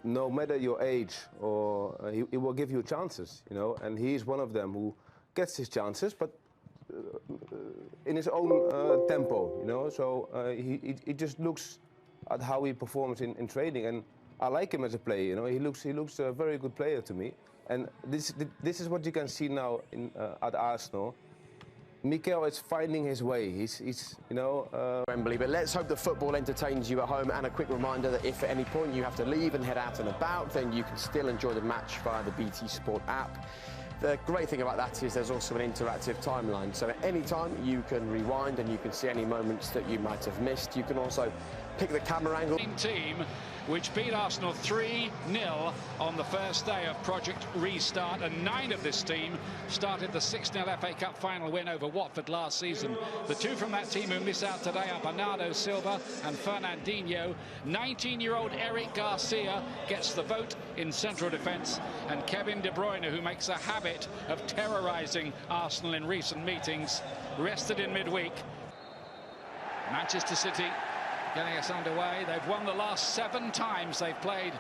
no matter your age, or he will give you chances, you know, and he's one of them who gets his chances, but in his own tempo, you know. So he just looks at how he performs in training, and I like him as a player. You know, he looks a very good player to me, and this is what you can see now at Arsenal. Mikel is finding his way. He's you know... Wembley, but let's hope the football entertains you at home, and a quick reminder that if at any point you have to leave and head out and about, then you can still enjoy the match via the BT Sport app. The great thing about that is there's also an interactive timeline, so at any time you can rewind and you can see any moments that you might have missed. You can also pick the camera angle. Team which beat Arsenal 3-0 on the first day of Project Restart, and 9 of this team started the 6-0 FA Cup final win over Watford last season. The 2 from that team who miss out today are Bernardo Silva and Fernandinho. 19-year-old Eric Garcia gets the vote in central defence, and Kevin De Bruyne, who makes a habit of terrorising Arsenal in recent meetings, rested in midweek. Manchester City getting us underway. They've won the last 7 times they've played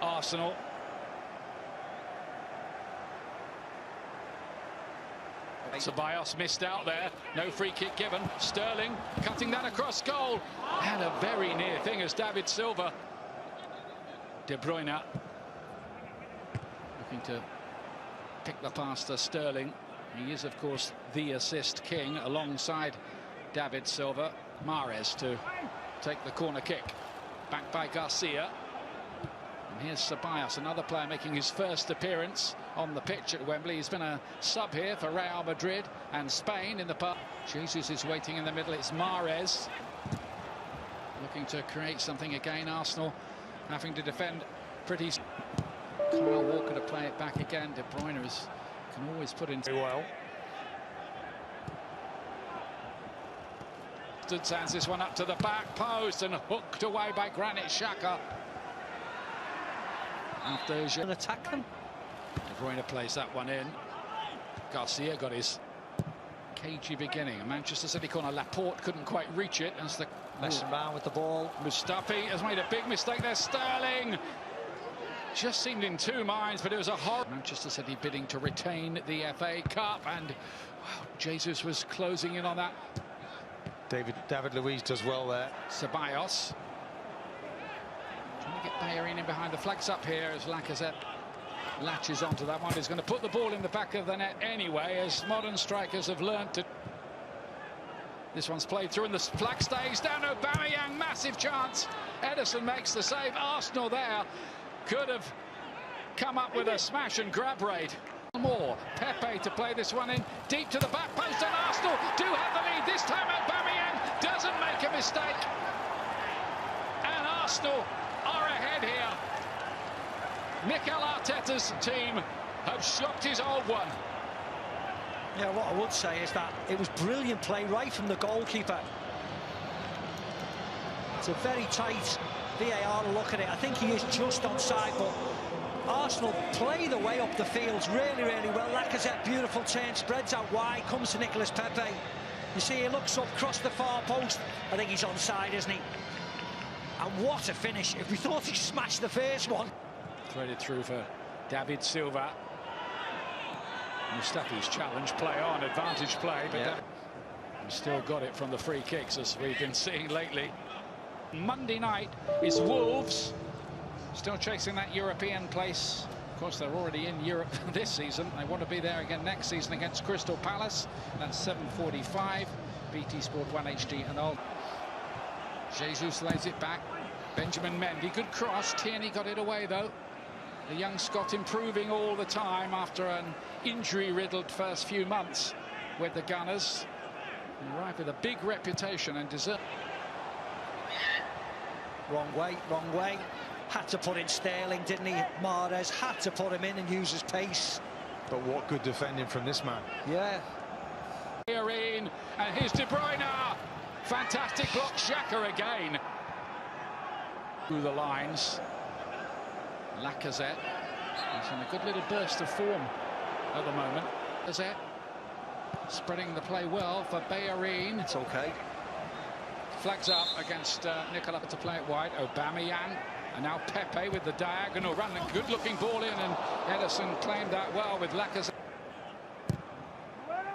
Arsenal. Ceballos missed out there. No free kick given. Sterling cutting that across goal. And a very near thing as David Silva. De Bruyne looking to pick the pass to Sterling. He is, of course, the assist king alongside David Silva. Mahrez to take the corner kick. Back by Garcia. And here's Ceballos, another player making his first appearance on the pitch at Wembley. He's been a sub here for Real Madrid and Spain in the past. Jesus is waiting in the middle. It's Mahrez looking to create something again. Arsenal having to defend pretty. Kyle Walker to play it back again. De Bruyne can always put in very well. Sends this one up to the back post and hooked away by Granit Xhaka. After Jean attack them, De Bruyne plays that one in. Garcia got his cagey beginning. A Manchester City corner. Laporte couldn't quite reach it as the messing around with the ball. Mustafi has made a big mistake there. Sterling just seemed in 2 minds, but it was a horror. Manchester City bidding to retain the FA Cup, and wow, Jesus was closing in on that. David Luiz does well there. Ceballos trying to get Bellerin in behind. The flag's up here as Lacazette latches onto that one. He's going to put the ball in the back of the net anyway, as modern strikers have learned to. This one's played through and the flag stays down. Aubameyang, massive chance. Ederson makes the save. Arsenal there could have come up with a smash and grab raid. More Pepe to play this one in deep to the back post, and Arsenal do have the lead. This time Aubameyang doesn't make a mistake, and Arsenal are ahead here. Mikel Arteta's team have shocked his old one. Yeah, what I would say is that it was brilliant play right from the goalkeeper. It's a very tight VAR to look at it. I think he is just onside, but Arsenal play the way up the field really, really well. Lacazette, beautiful turn, spreads out wide, comes to Nicolas Pepe. You see, he looks up, across the far post. I think he's onside, isn't he? And what a finish. If we thought he smashed the first one. Threaded through for David Silva. Mustafi's challenge, play on, advantage play, but yeah, he's still got it from the free kicks, as we've been seeing lately. Monday night is Wolves. Still chasing that European place. Of course, they're already in Europe this season. They want to be there again next season against Crystal Palace. That's 7:45. BT Sport 1 HD and all. Jesus lays it back. Benjamin Mendy, good cross. Tierney got it away, though. The young Scot improving all the time after an injury-riddled first few months with the Gunners. He arrived with a big reputation and deserve. Wrong way. Had to put in Sterling, didn't he? Mahrez had to put him in and use his pace. But what good defending from this man. Yeah. Bellerin, and here's De Bruyne. Fantastic block, Xhaka again. Through the lines. Lacazette. He's in a good little burst of form at the moment. Lacazette spreading the play well for Bellerin. It's okay. Flags up against Nicola to play it wide. Aubameyang. And now Pepe with the diagonal run. A good-looking ball in, and Ederson claimed that well with Lacazette.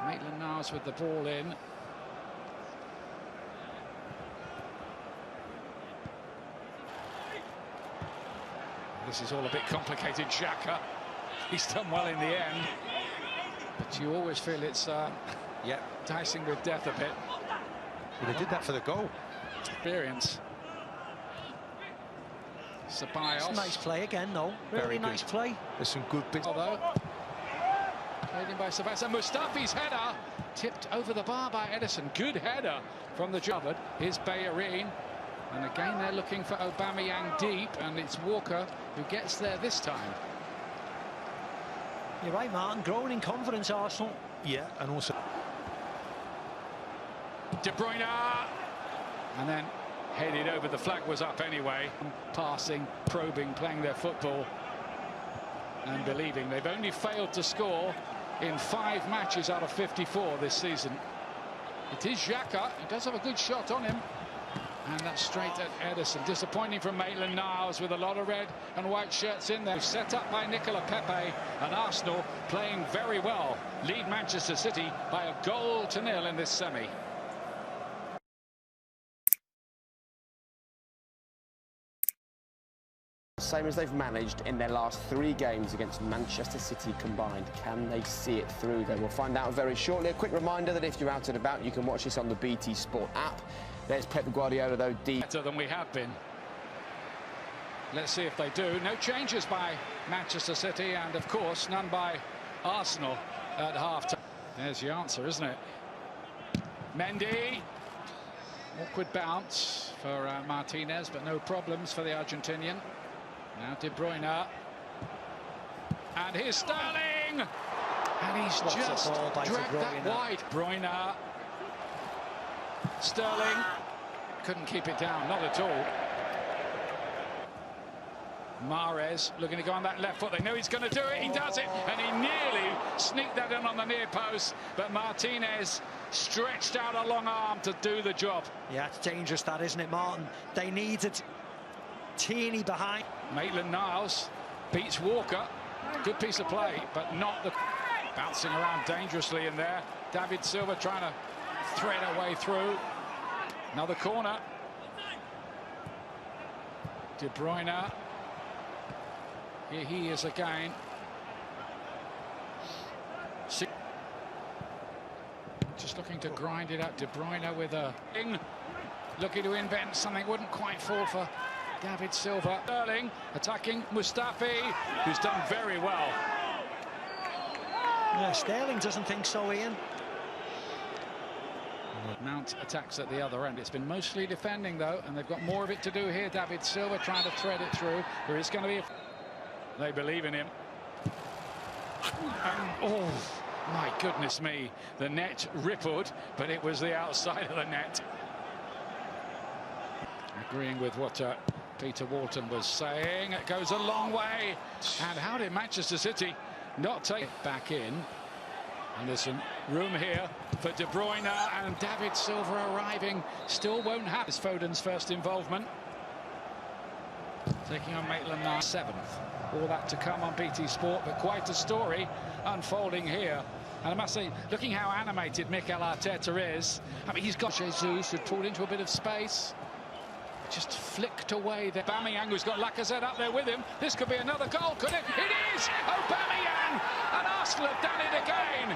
Maitland-Niles with the ball in. This is all a bit complicated. Xhaka, he's done well in the end, but you always feel it's dicing with death a bit. Well, they did that for the goal. Experience. Ceballos. Nice play again, though. Really nice play. There's some good bits. Although played in by Ceballos. Mustafi's header tipped over the bar by Ederson. Good header from the Javard. Here's Bellerin. And again, they're looking for Aubameyang deep, and it's Walker who gets there this time. You're right, Martin. Growing in confidence, Arsenal. Yeah, and also De Bruyne, and then headed over. The flag was up anyway. Passing, probing, playing their football and believing. They've only failed to score in 5 matches out of 54 this season. It is Xhaka. He does have a good shot on him. And that's straight at Ederson. Disappointing from Maitland-Niles with a lot of red and white shirts in there. Set up by Nicola Pepe, and Arsenal playing very well. Lead Manchester City by a 1-0 in this semi. Same as they've managed in their last 3 games against Manchester City combined. Can they see it through? Then we'll find out very shortly. A quick reminder that if you're out and about, you can watch this on the BT Sport app. There's Pep Guardiola, though, deep. Better than we have been. Let's see if they do. No changes by Manchester City, and of course none by Arsenal at half-time. There's the answer, isn't it? Mendy. Awkward bounce for Martinez, but no problems for the Argentinian. Now De Bruyne. And here's Sterling. And he's just dragged that wide. Bruyne. Sterling couldn't keep it down, not at all. Mahrez looking to go on that left foot. They know he's going to do it. He does it, and he nearly sneaked that in on the near post. But Martinez stretched out a long arm to do the job. Yeah, it's dangerous, that, isn't it, Martin? They needed Tierney behind. Maitland-Niles beats Walker. Good piece of play, but not the... Bouncing around dangerously in there. David Silva trying to thread her way through. Another corner. De Bruyne. Here he is again. Just looking to grind it out. De Bruyne with a... Looking to invent something. Wouldn't quite fall for David Silva. Sterling attacking Mustafi, who's done very well. Yeah, Sterling doesn't think so, Ian. Mount attacks at the other end. It's been mostly defending, though, and they've got more of it to do here. David Silva trying to thread it through. There is going to be a... They believe in him. And, oh, my goodness me. The net rippled, but it was the outside of the net. Agreeing with what Peter Walton was saying. It goes a long way. And how did Manchester City not take it back in? And there's some room here for De Bruyne, and David Silva arriving. Still won't have this Foden's first involvement. Taking on Maitland-Niles, 7th. All that to come on BT Sport, but quite a story unfolding here. And I must say, looking how animated Mikel Arteta is. I mean, he's got Jesus, who pulled into a bit of space. Just flicked away there. Aubameyang, who's got Lacazette up there with him. This could be another goal, could it? It is! Aubameyang! And Arsenal have done it again.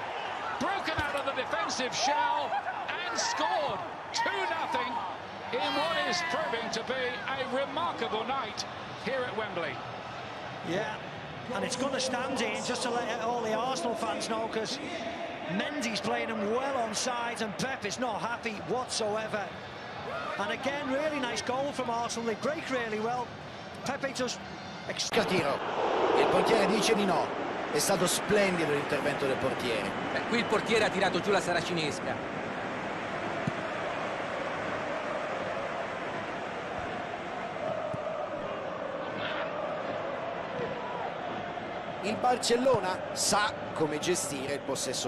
Broken out of the defensive shell and scored 2-0 in what is proving to be a remarkable night here at Wembley. Yeah, and it's going to stand in, just to let all the Arsenal fans know, because Mendy's playing him well on side, and Pep is not happy whatsoever. And again, really nice goal from Arsenal. They break really well. Pepe just... Tiro. Il portiere dice di no. È stato splendido l'intervento del portiere. Qui il portiere ha tirato giù la saracinesca. Il Barcellona sa come gestire il possesso